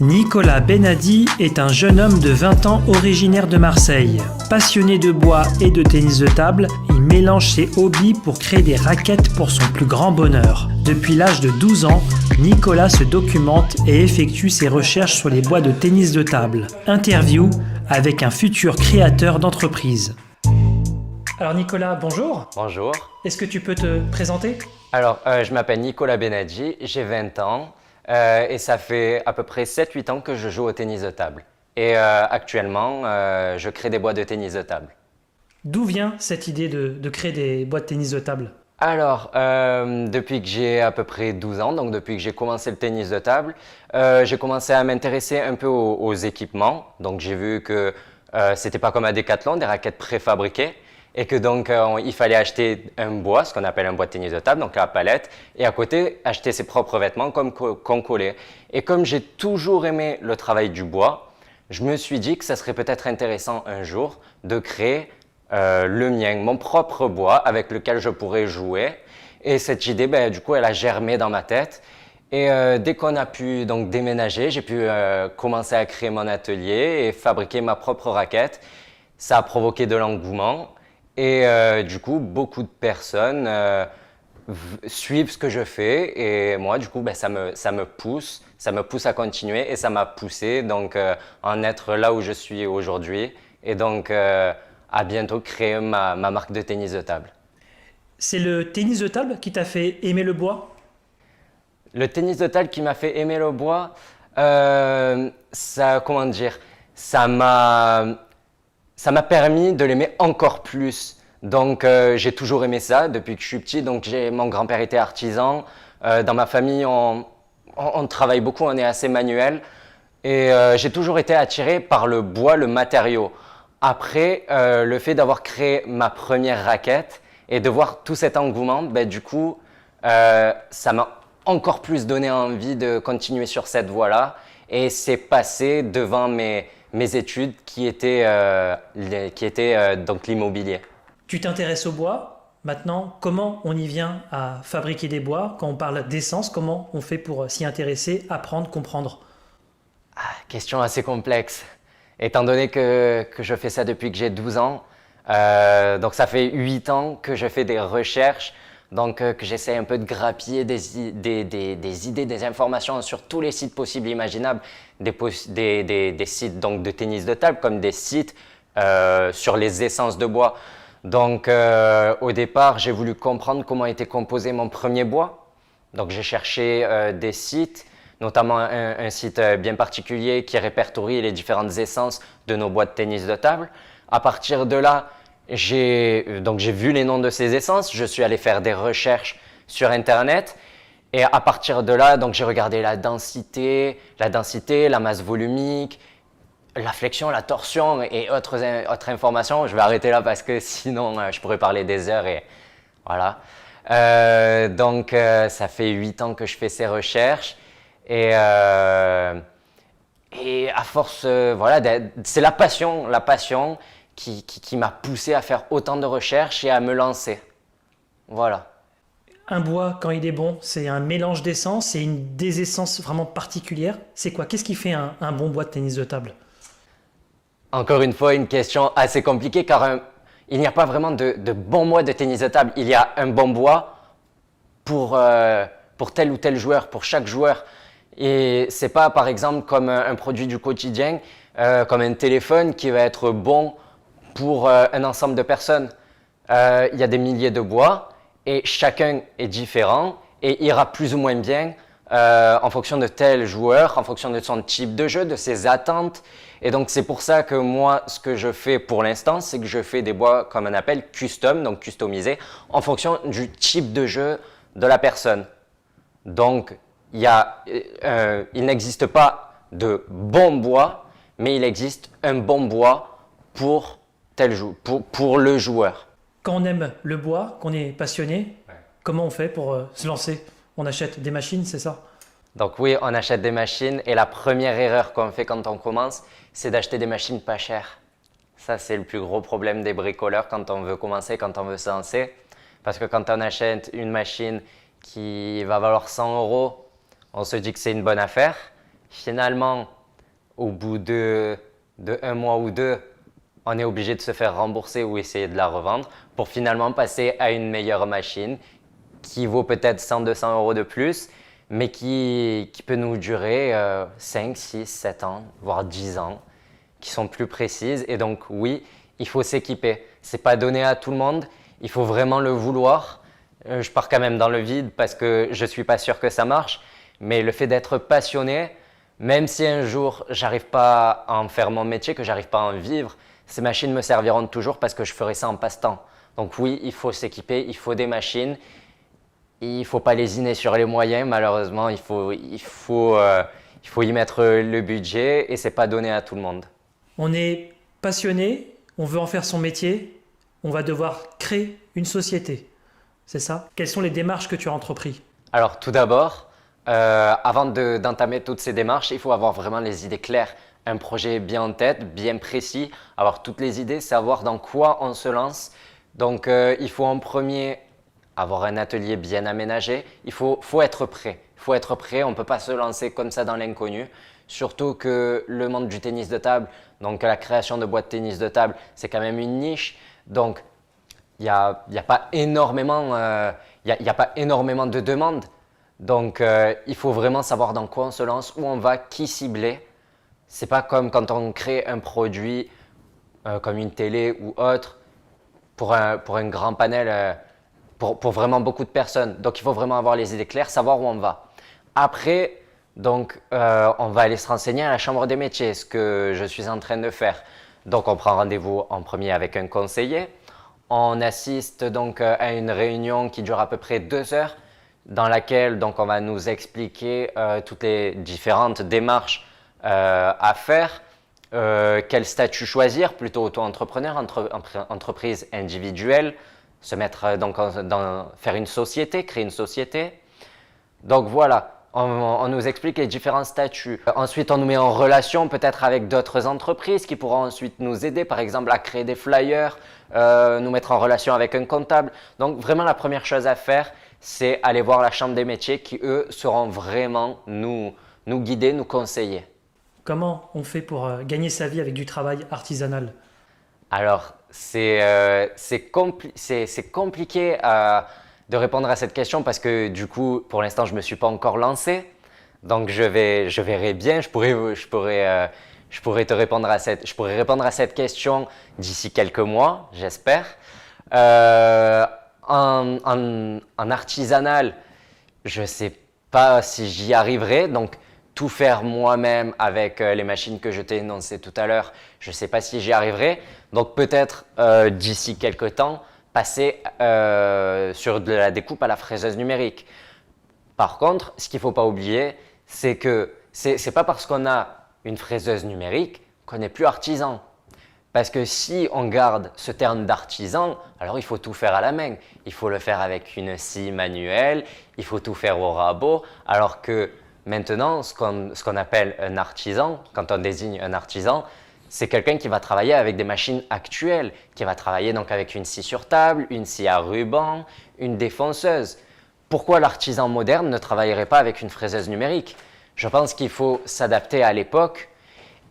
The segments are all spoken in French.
Nicolas Benadi est un jeune homme de 20 ans originaire de Marseille. Passionné de bois et de tennis de table, il mélange ses hobbies pour créer des raquettes pour son plus grand bonheur. Depuis l'âge de 12 ans, Nicolas se documente et effectue ses recherches sur les bois de tennis de table. Interview avec un futur créateur d'entreprise. Alors Nicolas, bonjour. Bonjour. Est-ce que tu peux te présenter ? Alors, je m'appelle Nicolas Benadi, j'ai 20 ans et ça fait à peu près 7-8 ans que je joue au tennis de table. Et actuellement, je crée des bois de tennis de table. D'où vient cette idée de créer des bois de tennis de table ? Alors, depuis que j'ai à peu près 12 ans, donc depuis que j'ai commencé le tennis de table, j'ai commencé à m'intéresser un peu aux équipements. Donc, j'ai vu que c'était pas comme à Decathlon, des raquettes préfabriquées. Et que donc il fallait acheter un bois, ce qu'on appelle un bois de tennis de table, donc la palette, et à côté acheter ses propres vêtements comme qu'on collait. Et comme j'ai toujours aimé le travail du bois, je me suis dit que ça serait peut-être intéressant un jour de créer le mien, mon propre bois avec lequel je pourrais jouer. Et cette idée, du coup, elle a germé dans ma tête. Et dès qu'on a pu donc déménager, j'ai pu commencer à créer mon atelier et fabriquer ma propre raquette. Ça a provoqué de l'engouement. Et du coup, beaucoup de personnes suivent ce que je fais et moi, du coup, ça me pousse à continuer et ça m'a poussé donc en être là où je suis aujourd'hui et donc à bientôt créer ma marque de tennis de table. C'est le tennis de table qui t'a fait aimer le bois ? Le tennis de table qui m'a fait aimer le bois, comment dire, ça m'a permis de l'aimer encore plus. Donc j'ai toujours aimé ça depuis que je suis petit. Donc mon grand-père était artisan. Dans ma famille, on travaille beaucoup, on est assez manuel. Et j'ai toujours été attiré par le bois, le matériau. Après, le fait d'avoir créé ma première raquette et de voir tout cet engouement, du coup, ça m'a encore plus donné envie de continuer sur cette voie-là. Et c'est passé devant mes études qui étaient donc l'immobilier. Tu t'intéresses au bois. Maintenant, comment on y vient à fabriquer des bois ? Quand on parle d'essence, comment on fait pour s'y intéresser, apprendre, comprendre ? Question assez complexe. Étant donné que je fais ça depuis que j'ai 12 ans, donc ça fait 8 ans que je fais des recherches, donc que j'essaie un peu de grappiller des idées, des informations sur tous les sites possibles et imaginables, des sites donc, de tennis de table comme des sites sur les essences de bois. Donc au départ, j'ai voulu comprendre comment était composé mon premier bois. Donc j'ai cherché des sites, notamment un site bien particulier qui répertorie les différentes essences de nos bois de tennis de table. À partir de là, j'ai vu les noms de ces essences, je suis allé faire des recherches sur Internet. Et à partir de là, donc j'ai regardé la densité, la masse volumique, la flexion, la torsion et autres informations. Je vais arrêter là parce que sinon je pourrais parler des heures et voilà. Donc ça fait 8 ans que je fais ces recherches et à force, voilà, c'est la passion qui m'a poussé à faire autant de recherches et à me lancer. Voilà. Un bois, quand il est bon, c'est un mélange d'essences, c'est des essences vraiment particulières. C'est quoi ? Qu'est-ce qui fait un bon bois de tennis de table ? Encore une fois, une question assez compliquée car il n'y a pas vraiment de bon bois de tennis de table. Il y a un bon bois pour tel ou tel joueur, pour chaque joueur. Et c'est pas par exemple comme un produit du quotidien, comme un téléphone qui va être bon pour un ensemble de personnes. Il y a des milliers de bois et chacun est différent et ira plus ou moins bien en fonction de tel joueur, en fonction de son type de jeu, de ses attentes. Et donc c'est pour ça que moi, ce que je fais pour l'instant, c'est que je fais des bois comme on appelle custom, donc customisés, en fonction du type de jeu de la personne. Donc il n'existe pas de bon bois, mais il existe un bon bois pour pour le joueur. Quand on aime le bois, qu'on est passionné, comment on fait pour se lancer ? On achète des machines, c'est ça ? Donc oui, on achète des machines et la première erreur qu'on fait quand on commence, c'est d'acheter des machines pas chères. Ça, c'est le plus gros problème des bricoleurs quand on veut commencer, quand on veut se lancer. Parce que quand on achète une machine qui va valoir 100 €, on se dit que c'est une bonne affaire. Finalement, au bout de 1 mois ou 2, on est obligé de se faire rembourser ou essayer de la revendre pour finalement passer à une meilleure machine qui vaut peut-être 100-200 euros de plus, mais qui peut nous durer 5, 6, 7 ans, voire 10 ans, qui sont plus précises. Et donc oui, il faut s'équiper. Ce n'est pas donné à tout le monde, il faut vraiment le vouloir. Je pars quand même dans le vide parce que je ne suis pas sûr que ça marche, mais le fait d'être passionné, même si un jour j'arrive pas à en faire mon métier, que j'arrive pas à en vivre, ces machines me serviront toujours parce que je ferai ça en passe-temps. Donc oui, il faut s'équiper, il faut des machines. Il ne faut pas lésiner sur les moyens, malheureusement, il faut y mettre le budget et ce n'est pas donné à tout le monde. On est passionné, on veut en faire son métier, on va devoir créer une société. C'est ça? Quelles sont les démarches que tu as entreprises? Alors tout d'abord, avant d'entamer toutes ces démarches, il faut avoir vraiment les idées claires, un projet bien en tête, bien précis, avoir toutes les idées, savoir dans quoi on se lance. Donc il faut en premier avoir un atelier bien aménagé, il faut être prêt. Il faut être prêt, on ne peut pas se lancer comme ça dans l'inconnu. Surtout que le monde du tennis de table, donc la création de boîtes de tennis de table, c'est quand même une niche. Donc, il n'y a pas énormément de demandes. Donc, il faut vraiment savoir dans quoi on se lance, où on va, qui cibler. Ce n'est pas comme quand on crée un produit comme une télé ou autre pour un grand panel. Pour vraiment beaucoup de personnes. Donc, il faut vraiment avoir les idées claires, savoir où on va. Après, donc, on va aller se renseigner à la Chambre des métiers, ce que je suis en train de faire. Donc, on prend rendez-vous en premier avec un conseiller. On assiste donc à une réunion qui dure à peu près 2 heures, dans laquelle donc, on va nous expliquer toutes les différentes démarches à faire. Quel statut choisir, plutôt auto-entrepreneur, entreprise individuelle, se mettre faire une société, créer une société. Donc voilà, on nous explique les différents statuts. Ensuite, on nous met en relation peut-être avec d'autres entreprises qui pourront ensuite nous aider, par exemple à créer des flyers, nous mettre en relation avec un comptable. Donc vraiment, la première chose à faire, c'est aller voir la Chambre des métiers qui, eux, seront vraiment nous guider, nous conseiller. Comment on fait pour gagner sa vie avec du travail artisanal? Alors, c'est compliqué de répondre à cette question parce que du coup, pour l'instant, je ne me suis pas encore lancé. Donc, je verrai bien. Je pourrais répondre à cette question d'ici quelques mois, j'espère. En artisanal, je ne sais pas si j'y arriverai. Donc, tout faire moi-même avec les machines que je t'ai énoncées tout à l'heure, je ne sais pas si j'y arriverai. Donc peut-être d'ici quelques temps, passer sur de la découpe à la fraiseuse numérique. Par contre, ce qu'il ne faut pas oublier, c'est que ce n'est pas parce qu'on a une fraiseuse numérique qu'on n'est plus artisan. Parce que si on garde ce terme d'artisan, alors il faut tout faire à la main. Il faut le faire avec une scie manuelle, il faut tout faire au rabot, alors que maintenant, ce qu'on appelle un artisan, quand on désigne un artisan, c'est quelqu'un qui va travailler avec des machines actuelles, qui va travailler donc avec une scie sur table, une scie à ruban, une défonceuse. Pourquoi l'artisan moderne ne travaillerait pas avec une fraiseuse numérique? Je pense qu'il faut s'adapter à l'époque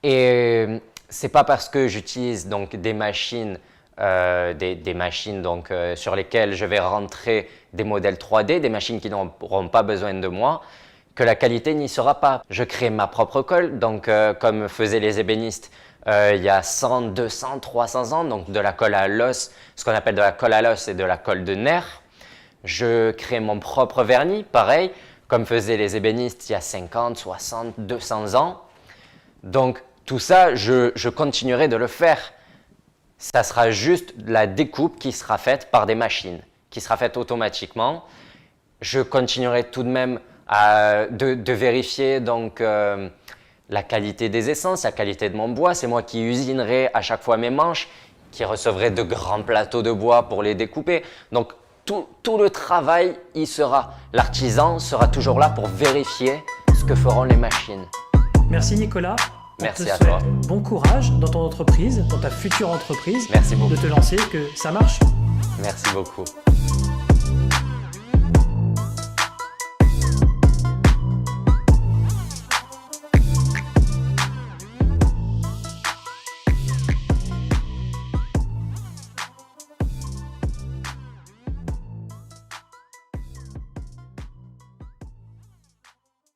et c'est pas parce que j'utilise donc des machines, sur lesquelles je vais rentrer des modèles 3D, des machines qui n'auront pas besoin de moi, que la qualité n'y sera pas. Je crée ma propre colle, donc comme faisaient les ébénistes il y a 100, 200, 300 ans, donc de la colle à l'os, ce qu'on appelle de la colle à l'os et de la colle de nerf. Je crée mon propre vernis, pareil, comme faisaient les ébénistes il y a 50, 60, 200 ans. Donc tout ça, je continuerai de le faire. Ça sera juste la découpe qui sera faite par des machines, qui sera faite automatiquement. Je continuerai tout de même de vérifier donc la qualité des essences, la qualité de mon bois. C'est moi qui usinerai à chaque fois mes manches, qui recevrai de grands plateaux de bois pour les découper. Donc tout le travail y sera. L'artisan sera toujours là pour vérifier ce que feront les machines. Merci Nicolas. Merci à toi. Bon courage dans ton entreprise, dans ta future entreprise. Merci beaucoup. De te lancer, que ça marche. Merci beaucoup.